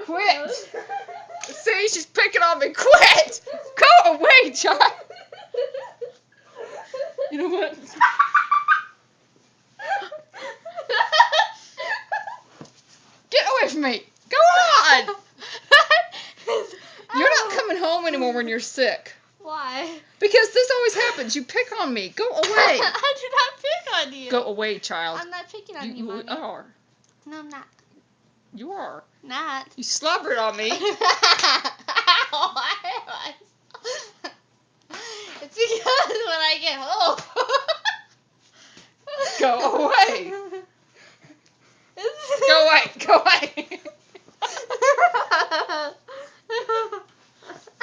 Quit. See, she's picking on me. Quit. Go away, child. You know what? Get away from me. Go on. You're not coming home anymore when you're sick. Why? Because this always happens. You pick on me. Go away. I do not pick on you. Go away, child. I'm not picking on you, You Mommy. are. No, I'm not. You are. Not. You slobbered on me. It's because when I get home. Go away. Go away. Go away.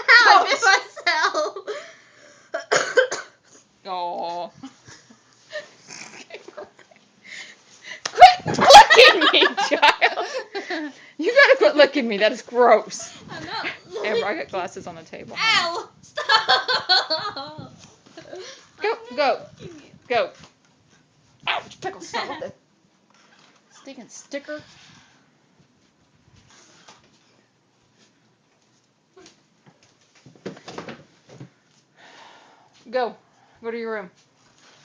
Ow, I bit myself. Oh. Quit licking me, child. You gotta quit licking me. That is gross. I'm not. Amber, I got glasses on the table. Ow! Stop! Go. Go. Ouch, pickle stop it. Stinking sticker. Go. Go to your room.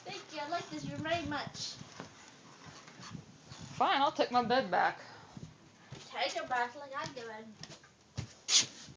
Thank you. I like this room very much. Fine, I'll take my bed back. Take it back like I'm doing.